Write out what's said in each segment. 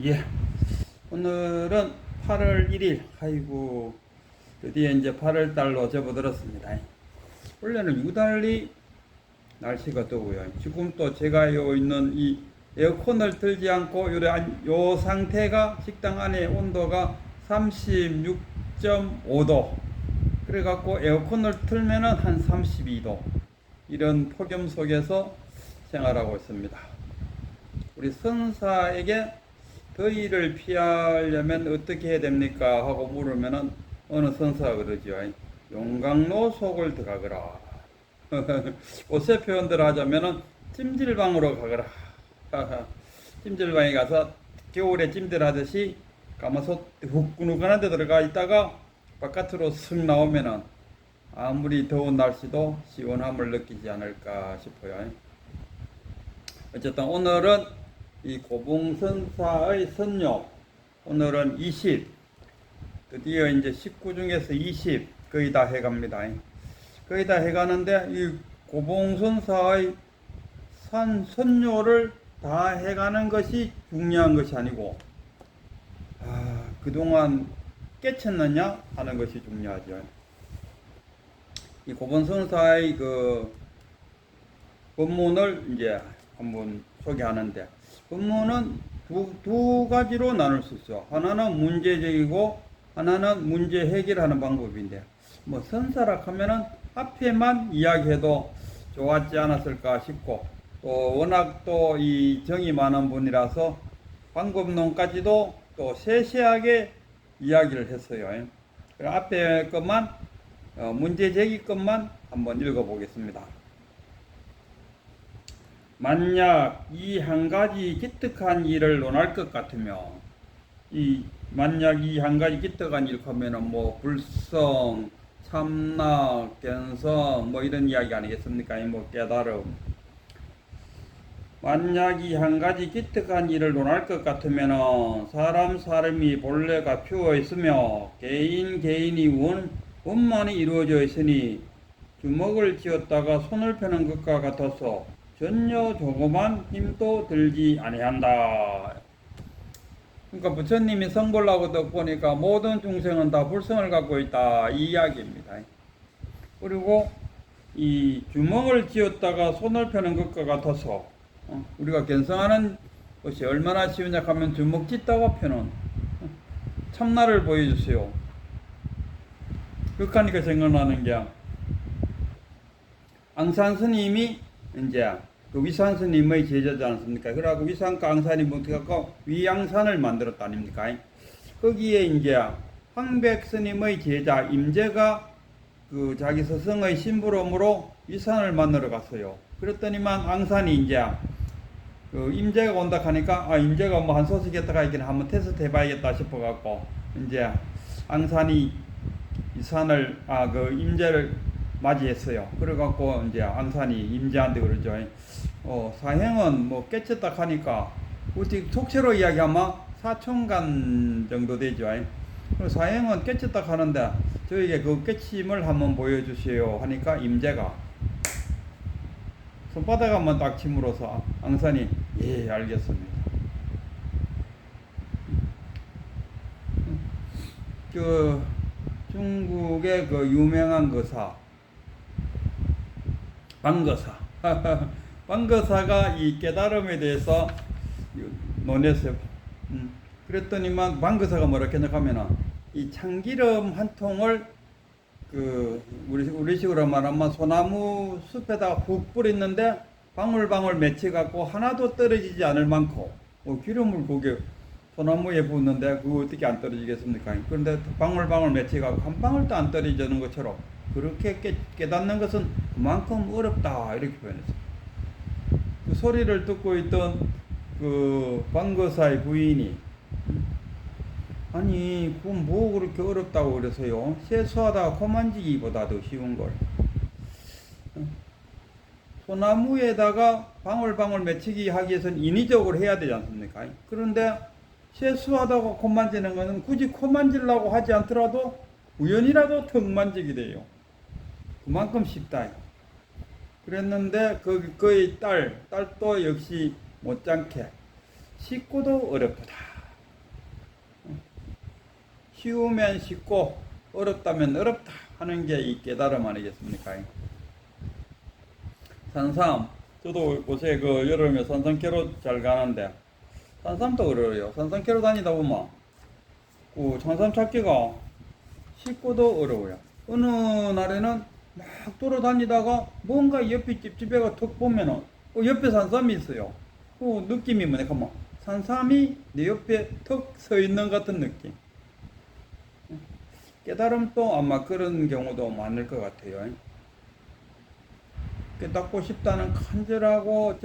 예. 오늘은 8월 1일. 아이고, 드디어 이제 8월 달로 접어들었습니다. 원래는 유달리 날씨가 더워요. 지금 또 제가 있는 이 에어컨을 틀지 않고 요 상태가 식당 안에 온도가 36.5도. 그래갖고 에어컨을 틀면은 한 32도. 이런 폭염 속에서 생활하고 있습니다. 우리 선사에게 더위를 피하려면 어떻게 해야 됩니까? 하고 물으면은 어느 선사가 그러죠. 용광로 속을 들어가거라. 옷의 표현들 하자면은 찜질방으로 가거라. 찜질방에 가서 겨울에 찜질하듯이 가마솥 후끈후끈한 데 들어가 있다가 바깥으로 슥 나오면은 아무리 더운 날씨도 시원함을 느끼지 않을까 싶어요. 어쨌든 오늘은 이 고봉선사의 선료, 오늘은 20, 드디어 이제 19 중에서 20 거의 다 해갑니다. 거의 다 해가는데 이 고봉선사의 선료를 다 해가는 것이 중요한 것이 아니고, 그동안 깨쳤느냐 하는 것이 중요하죠. 이 고봉선사의 그 법문을 이제 한번 소개하는데, 법문은 두 가지로 나눌 수 있어. 하나는 문제적이고 하나는 문제 해결하는 방법인데, 뭐 선사라 하면은 앞에만 이야기해도 좋았지 않았을까 싶고, 또 워낙 또 이 정이 많은 분이라서 방법론까지도 또 세세하게 이야기를 했어요. 앞에 것만 문제 제기 것만 한번 읽어보겠습니다. 만약 이 한 가지 기특한 일을 논할 것 같으면, 만약 이 한 가지 기특한 일 하면은 뭐 불성, 참나, 견성 뭐 이런 이야기 아니겠습니까? 뭐 깨달음. 만약 이 한 가지 기특한 일을 논할 것 같으면은 사람이 본래가 피어 있으며 개인이 원만이 이루어져 있으니 주먹을 쥐었다가 손을 펴는 것과 같아서 전혀 조그만 힘도 들지 아니한다. 그러니까 부처님이 성불하고 보니까 모든 중생은 다 불성을 갖고 있다, 이 이야기입니다. 그리고 이 주먹을 쥐었다가 손을 펴는 것과 같아서, 우리가 견성하는 것이 얼마나 쉬우냐 하면 주먹 쥐다가 펴는 참나를 보여주세요. 그러니까 생각나는 게, 앙산 스님이 이제 그 위산 스님의 제자지 않습니까? 그러고 위산과 앙산이 뭉쳐갖고 위양산을 만들었다 아닙니까? 거기에 이제 황백 스님의 제자 임재가 그 자기 스승의 심부름으로 위산을 만나러 갔어요. 그랬더니만 앙산이 이제 그 임재가 온다 하니까, 임재가 뭐 한 소식했다가 있긴 한번 테스트 해봐야겠다 싶어갖고 이제 앙산이 위산을 그 임재를 맞이했어요. 그래갖고 이제 앙산이 임재한테 그러죠. 사행은 뭐 깨쳤다 하니까 어떻게 속체로 이야기하면 4천간 정도 되죠. 사행은 깨쳤다 하는데 저에게 그 깨침을 한번 보여주세요 하니까 임재가 손바닥 한번 딱 침으로써 앙산이 예 알겠습니다. 그 중국의 그 유명한 거사 방거사 방거사가 이 깨달음에 대해서 논했어요. 그랬더니만 방거사가 뭐라 했냐면은 이 참기름 한 통을 그 우리식으로 말하면 소나무 숲에다 훅 뿌렸는데 방울방울 맺혀갖고 하나도 떨어지지 않을 많고, 기름을 거기에 소나무에 붓는데 그거 어떻게 안 떨어지겠습니까? 그런데 방울방울 맺혀갖고 한 방울도 안 떨어지는 것처럼 그렇게 깨닫는 것은 그만큼 어렵다, 이렇게 표현했어요. 그 소리를 듣고 있던 그 방거사의 부인이, 아니 그건 뭐 그렇게 어렵다고 그래서요, 세수하다가 코 만지기보다 더 쉬운 걸. 소나무에다가 방울방울 맺히기 하기 위해서는 인위적으로 해야 되지 않습니까? 그런데 세수하다가 코 만지는 것은 굳이 코 만지려고 하지 않더라도 우연이라도 턱 만지게 돼요. 그만큼 쉽다. 그랬는데 그의 딸도 역시 못지않게 쉽고도 어렵다. 쉬우면 쉽고 어렵다면 어렵다 하는 게 이 깨달음 아니겠습니까? 산삼, 저도 요새 그 여름에 산삼 캐러 잘 가는데 산삼도 어려워요. 산삼 캐러 다니다 보면 그 산삼 찾기가 쉽고도 어려워요. 어느 날에는 막 돌아다니다가 뭔가 옆에 집집에가 턱 보면은 옆에 산삼이 있어요. 그 느낌이 뭐냐 하면 산삼이 내 옆에 턱 서 있는 같은 느낌. 깨달음도 아마 그런 경우도 많을 것 같아요. 깨닫고 싶다는 간절하고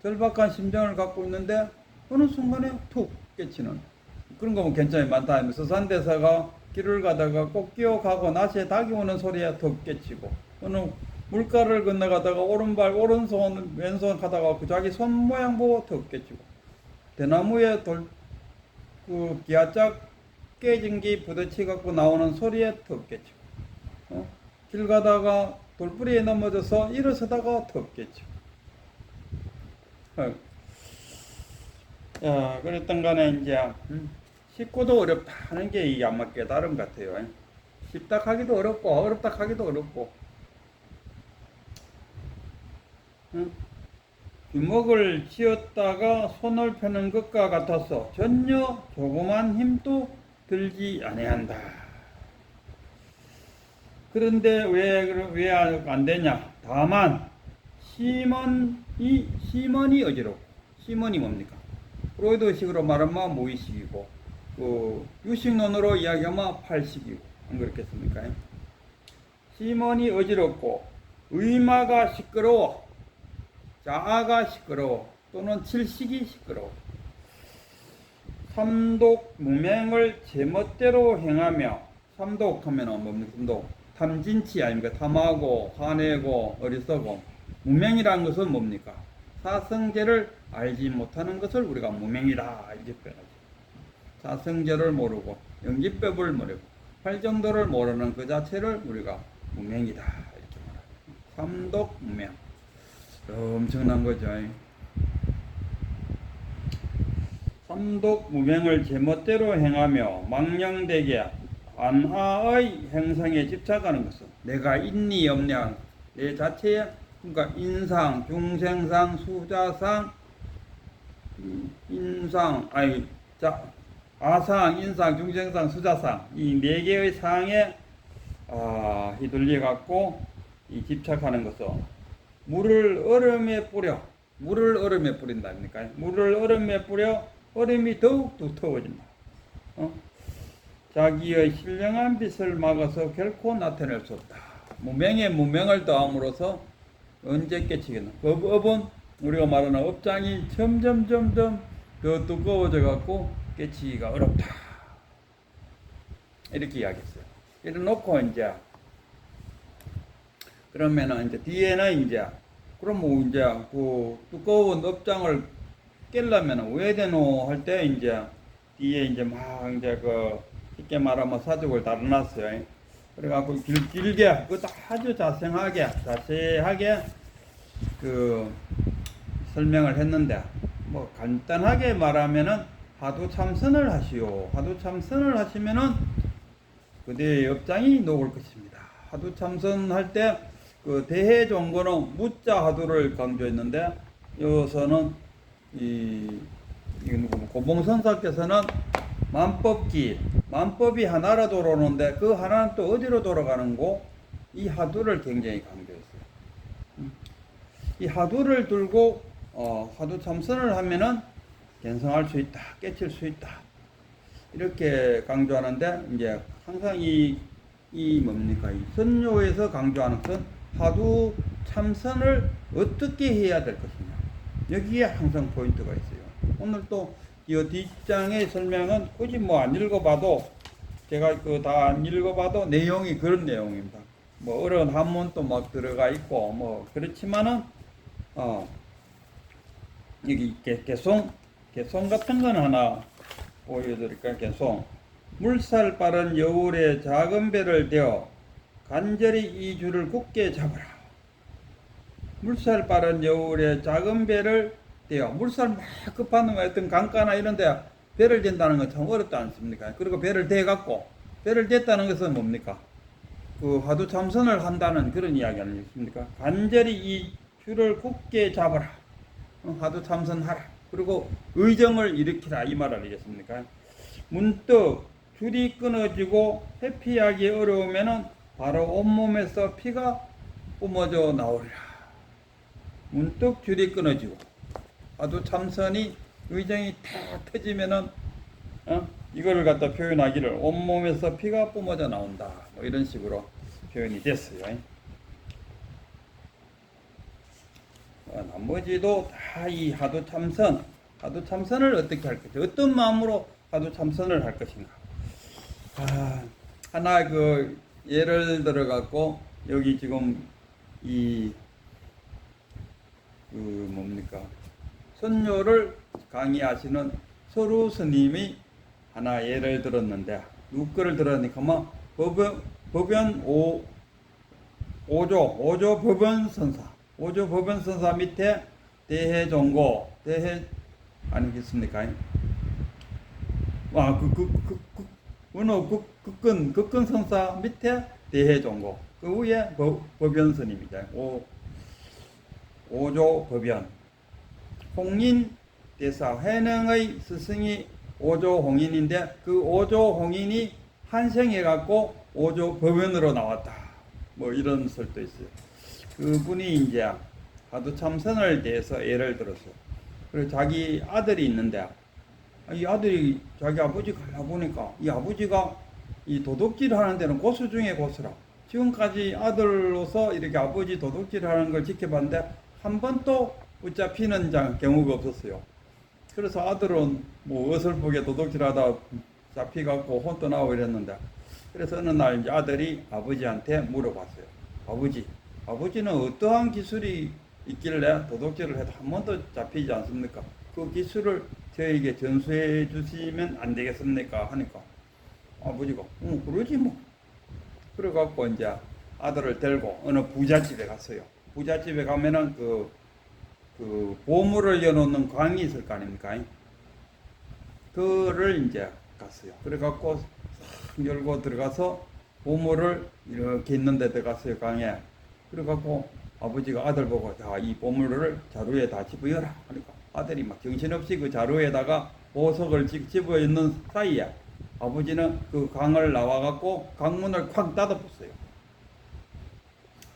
절박한 심정을 갖고 있는데 어느 순간에 툭 깨치는 그런 거면 괜찮아요. 많다. 서산대사가 길을 가다가 꼭 끼어가고 낮에 닭이 오는 소리에 툭 깨치고 어느 물가를 건너가다가 오른발 오른손 왼손 가다가 그 자기 손 모양 보고 툭 깨치고 대나무에 그 기아짝 깨진 게 부딪히 갖고 나오는 소리에 툭 깨치고 길 가다가 돌뿌리에 넘어져서 일어서다가 덥겠죠. 그랬던 간에 이제 쉽고도 어렵다 하는 게 이 아마 깨달음 같아요. 쉽다 하기도 어렵고 어렵다 하기도 어렵고 주먹을 쥐었다가 손을 펴는 것과 같아서 전혀 조그만 힘도 들지 아니한다. 그런데 왜 안 되냐? 다만 심원이 어지럽고 심원이 뭡니까? 프로이드식으로 말하면 무의식이고 그 유식론으로 이야기하면 팔식이고 안 그렇겠습니까? 심원이 어지럽고 의마가 시끄러워 자아가 시끄러워 또는 칠식이 시끄러워 삼독 무명을 제멋대로 행하며 삼독 하면 뭡니까? 삼독 탐진치 아닙니까? 탐하고 화내고 어리석고 무명이라는 것은 뭡니까? 사성제를 알지 못하는 것을 우리가 무명이라 이렇게 표현하죠. 사성제를 모르고 영지법을 모르고 활정도를 모르는 그 자체를 우리가 무명이다 이렇게 말합니다. 삼독 무명 엄청난 거죠. 삼독 무명을 제멋대로 행하며 망령되게 안하의 행상에 집착하는 것은 내가 있니 없냐 내 자체에 그러니까 인상, 중생상, 수자상, 아상, 인상, 중생상, 수자상 이 네 개의 상에 휘둘려 갖고 이 집착하는 것은 물을 얼음에 뿌린다 아닙니까? 물을 얼음에 뿌려 얼음이 더욱 두터워진다. 자기의 신령한 빛을 막아서 결코 나타낼 수 없다. 무명에 무명을 더함으로써 언제 깨치겠나? 업은 우리가 말하는 업장이 점점 더 두꺼워져 갖고 깨치기가 어렵다. 이렇게 이야기했어요. 이래 놓고 이제 그러면은 이제 뒤에는 이제 그럼 뭐 이제 그 두꺼운 업장을 깰려면 왜 되노 할 때 이제 뒤에 이제 막 이제 그 쉽게 말하면 사족을 달아놨어요. 그래갖고 길게 그것도 아주 자세하게 그 설명을 했는데 뭐 간단하게 말하면은 하도 참선을 하시오. 하도 참선을 하시면은 그대의 업장이 녹을 것입니다. 하도 참선할 때 그 대해종고는 무자 하도를 강조했는데 여기서는 고봉선사께서는 만법이 하나로 돌아오는데 그 하나는 또 어디로 돌아가는고 이 하두를 굉장히 강조했어요. 이 하두를 들고 하두 참선을 하면은 견성할 수 있다, 깨칠 수 있다 이렇게 강조하는데 이제 항상 이 뭡니까 이 선요에서 강조하는 것은 하두 참선을 어떻게 해야 될 것이냐 여기에 항상 포인트가 있어요. 오늘 또 이 뒷장의 설명은 굳이 뭐 안 읽어봐도 제가 그 다 안 읽어봐도 내용이 그런 내용입니다. 뭐 어려운 한문도 막 들어가 있고 뭐 그렇지만은 여기 개송 같은 건 하나 보여드릴까요? 개송 물살 빠른 여울에 작은 배를 대어 간절히 이 줄을 굳게 잡으라. 물살 빠른 여울에 작은 배를 대어 물살 막 급한 어떤 강가나 이런데 배를 댄다는 건 참 어렵지 않습니까? 그리고 배를 대갖고, 배를 댔다는 것은 뭡니까? 그 화두 참선을 한다는 그런 이야기 아니겠습니까? 간절히 이 줄을 굳게 잡아라. 화두 참선하라. 그리고 의정을 일으키라. 이 말 아니겠습니까? 문득 줄이 끊어지고 회피하기 어려우면은 바로 온몸에서 피가 뿜어져 나오리라. 문득 줄이 끊어지고 화두 참선이 의정이 탁 터지면은 이거를 갖다 표현하기를 온몸에서 피가 뿜어져 나온다. 뭐 이런 식으로 표현이 됐어요. 나머지도 다 이 화두 참선을 어떻게 할 것인가, 어떤 마음으로 화두 참선을 할 것인가. 하나 그 예를 들어 갖고 여기 지금 이 그 뭡니까 선료를 강의하시는 서루 스님이 하나 예를 들었는데, 누구 거를 들었니까 뭐 법연 오조 법연선사 밑에 대해종고 아니겠습니까? 극근선사 밑에 대해종고, 그 위에 법연스님이다. 오조 법연. 홍인 대사 해능의 스승이 오조 홍인인데, 그 오조 홍인이 한생해갖고 오조 법연으로 나왔다. 뭐 이런 설도 있어요. 그분이 이제 화두 참선을 대해서 예를 들었어요. 그리고 자기 아들이 있는데, 이 아들이 자기 아버지 가려 보니까 이 아버지가 이 도둑질 하는 데는 고수 중에 고수라. 지금까지 아들로서 이렇게 아버지 도둑질 하는 걸 지켜봤는데 한 번도 붙잡히는 경우가 없었어요. 그래서 아들은 뭐 어설프게 도둑질하다 잡히갖고 혼도 나오고 이랬는데, 그래서 어느 날 이제 아들이 아버지한테 물어봤어요. 아버지는 어떠한 기술이 있길래 도둑질을 해도 한 번도 잡히지 않습니까? 그 기술을 저에게 전수해 주시면 안 되겠습니까? 하니까 아버지가 그러지 뭐. 그래갖고 이제 아들을 데리고 어느 부잣집에 갔어요. 부잣집에 가면은 그 보물을 여놓는 광이 있을 거 아닙니까? 그를 이제 갔어요. 그래갖고 싹 열고 들어가서 보물을 이렇게 있는 데 들어갔어요, 강에. 그래갖고 아버지가 아들 보고, 자, 이 보물을 자루에 다 집어여라 하니까 아들이 막 정신없이 그 자루에다가 보석을 집어 있는 사이에 아버지는 그 강을 나와갖고 강문을 콱 닫아봤어요.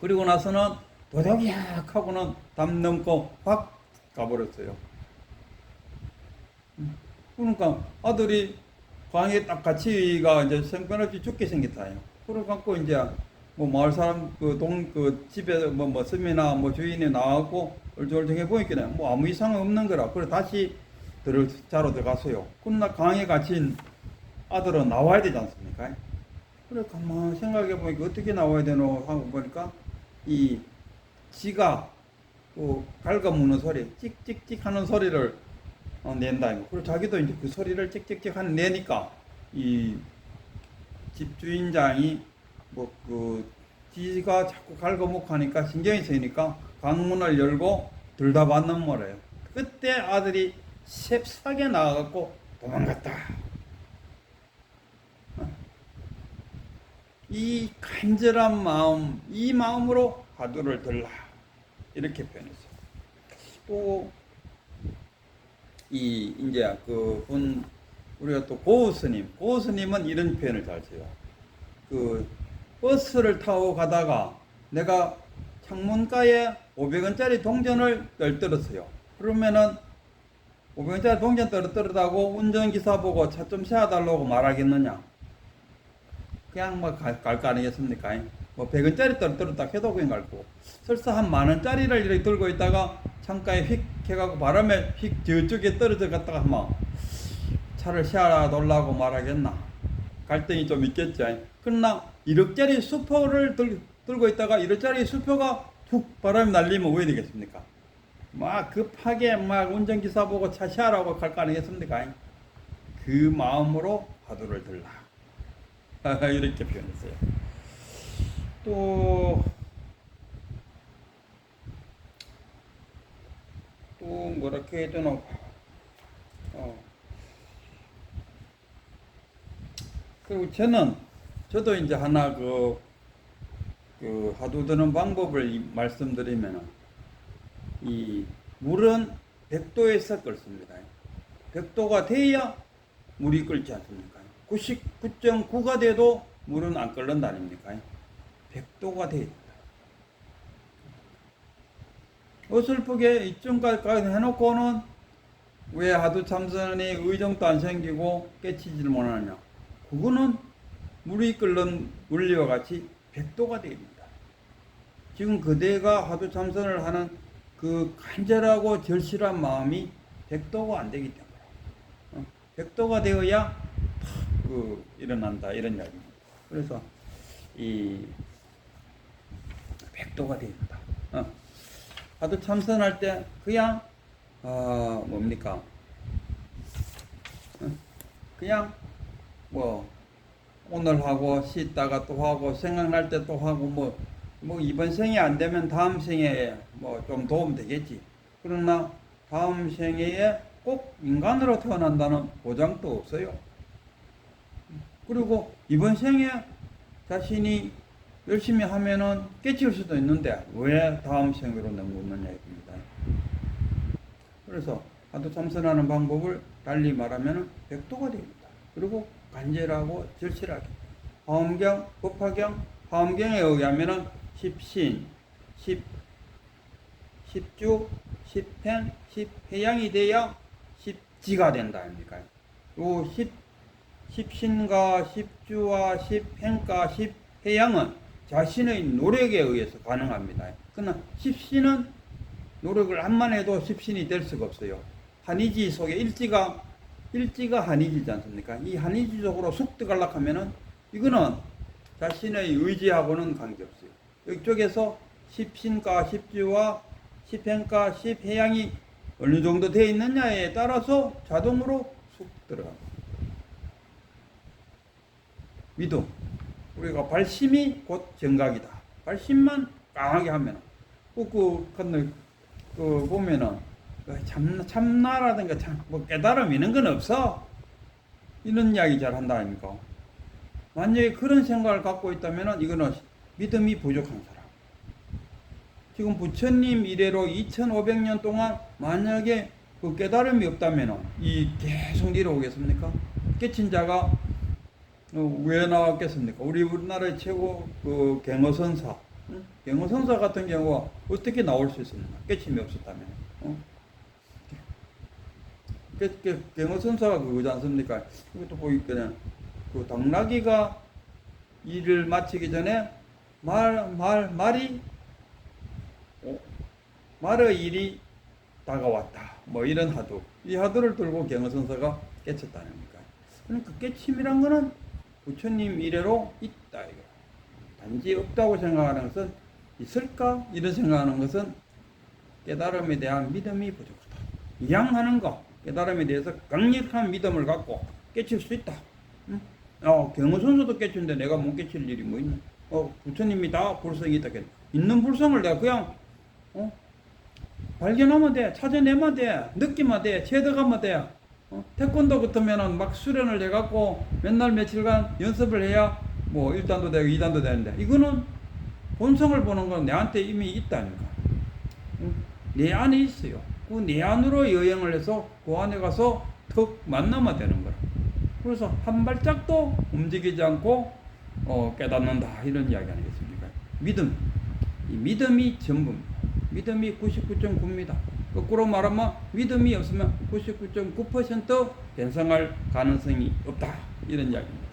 그리고 나서는 도둑이야 하고는 담 넘고 확 가버렸어요. 그러니까 아들이 강에 딱 같이가 이제 생편없이 죽게 생겼다요. 그래갖고 이제 뭐 마을 사람 그 집에 뭐 스미나 뭐 주인이 나와갖고 얼쩡얼쩡해 보니까 뭐 아무 이상 없는 거라. 그래 다시 자로 들어갔어요. 그러나 강에 갇힌 아들은 나와야 되지 않습니까? 그래 가만 생각해 보니까 어떻게 나와야 되노 하고 보니까 이 지가 갉아먹는 소리, 찍찍찍 하는 소리를 낸다. 그리고 자기도 이제 그 소리를 찍찍찍 하는 내니까 이 집주인장이 지가 자꾸 갉아먹고 하니까 신경이 쓰이니까 강문을 열고 들다받는 거래요. 그때 아들이 셉싸게 나와갖고 도망갔다. 이 간절한 마음, 이 마음으로 화두를 들라. 이렇게 표현했어요. 또, 이제 우리가 또 고스님은 이런 표현을 잘 써요. 버스를 타고 가다가 내가 창문가에 500원짜리 동전을 떨어뜨렸어요. 그러면은 500원짜리 동전 떨어뜨렸다고 운전기사 보고 차 좀 세워달라고 말하겠느냐? 그냥 뭐 갈 거 아니겠습니까? 뭐 100원짜리 떨어뜨렸다 해도 그냥 갈 거고, 설사 한 만원짜리를 이렇게 들고 있다가 창가에 휙 해가고 바람에 휙 저쪽에 떨어져 갔다가 막 차를 세워달라고 말하겠나? 갈등이 좀 있겠죠. 그러나 1억짜리 수표를 들고 있다가 1억짜리 수표가 툭 바람이 날리면 왜 되겠습니까? 막 급하게 막 운전기사 보고 차 세우라고 갈 거 아니겠습니까? 그 마음으로 화두를 들라. 이렇게 표현했어요. 또 뭐랄까 해야 되나? 그리고 저도 이제 하나 그 하도 드는 방법을 말씀드리면은, 이 물은 100도에서 끓습니다. 100도가 돼야 물이 끓지 않습니까? 99.9가 돼도 물은 안 끓는다 아닙니까? 100도가 돼야 된다. 어설프게 이쯤까지 해놓고는 왜 하도 참선이 의정도 안 생기고 깨치지를 못하느냐? 그거는 물이 끓는 원리와 같이 100도가 됩니다. 지금 그대가 하도 참선을 하는 그 간절하고 절실한 마음이 100도가 안 되기 때문에 100도가 되어야 일어난다 이런 이야기입니다. 그래서 이 100도가 됩니다. 하도 참선할 때 그냥 뭡니까? 그냥 뭐 오늘 하고 쉬다가 또 하고 생각날 때 또 하고 뭐 이번 생에 안 되면 다음 생에 뭐 좀 도움 되겠지. 그러나 다음 생에 꼭 인간으로 태어난다는 보장도 없어요. 그리고 이번 생에 자신이 열심히 하면은 깨칠 수도 있는데 왜 다음 생으로 넘기느냐 입니다. 그래서 하도 참선하는 방법을 달리 말하면 100도가 됩니다. 그리고 간절하고 절실하게 화엄경, 법화경, 화엄경에 의하면은 십신, 십주, 십행, 십회양이 돼야 십지가 된다 아닙니까? 요 십신과 십주와 십행과 십회양은 자신의 노력에 의해서 가능합니다. 그러나 십신은 노력을 한만 해도 십신이 될 수가 없어요. 한의지 속에 일지가 한의지지 않습니까? 이 한의지 속으로 쑥 들어가려고 하면은 이거는 자신의 의지하고는 관계없어요. 이쪽에서 십신과 십주와 십행과 십회양이 어느 정도 되어 있느냐에 따라서 자동으로 쑥 들어갑니다. 믿음. 우리가 발심이 곧 정각이다. 발심만 강하게 하면, 보면은, 참나라든가 깨달음 이런 건 없어. 이런 이야기 잘 한다 아닙니까? 만약에 그런 생각을 갖고 있다면은, 이거는 믿음이 부족한 사람. 지금 부처님 이래로 2500년 동안 만약에 그 깨달음이 없다면은, 계속 내려오겠습니까? 깨친 자가 왜 나왔겠습니까? 우리나라의 최고 갱어선사, 갱어선사 같은 경우가 어떻게 나올 수 있습니까? 깨침이 없었다면. 갱어선사가 그거지 않습니까? 이것도 보이겠네. 그 당나귀가 일을 마치기 전에 말의 일이 다가왔다. 뭐 이런 하도. 이 하도를 들고 갱어선사가 깨쳤다는 겁니까? 그러니까 깨침이란 거는 부처님 이래로 있다. 이거. 단지 없다고 생각하는 것은 있을까? 이런 생각하는 것은 깨달음에 대한 믿음이 부족하다. 이양하는 거, 깨달음에 대해서 강력한 믿음을 갖고 깨칠 수 있다. 경호선수도 깨치는데 내가 못 깨칠 일이 뭐 있나? 부처님이 다 불성이 있다. 있는 불성을 내가 그냥 발견하면 돼. 찾아내면 돼. 느끼면 돼. 체득하면 돼. 태권도 같으면은 막 수련을 해갖고 맨날 며칠간 연습을 해야 뭐 1단도 되고 2단도 되는데, 이거는 본성을 보는 건 내한테 이미 있다니까. 내 안에 있어요. 그 내 안으로 여행을 해서 그 안에 가서 턱 만나면 되는 거라. 그래서 한 발짝도 움직이지 않고 깨닫는다, 이런 이야기 아니겠습니까? 믿음. 이 믿음이 전부입니다. 믿음이 99.9입니다. 거꾸로 말하면 믿음이 없으면 99.9% 변성할 가능성이 없다, 이런 이야기입니다.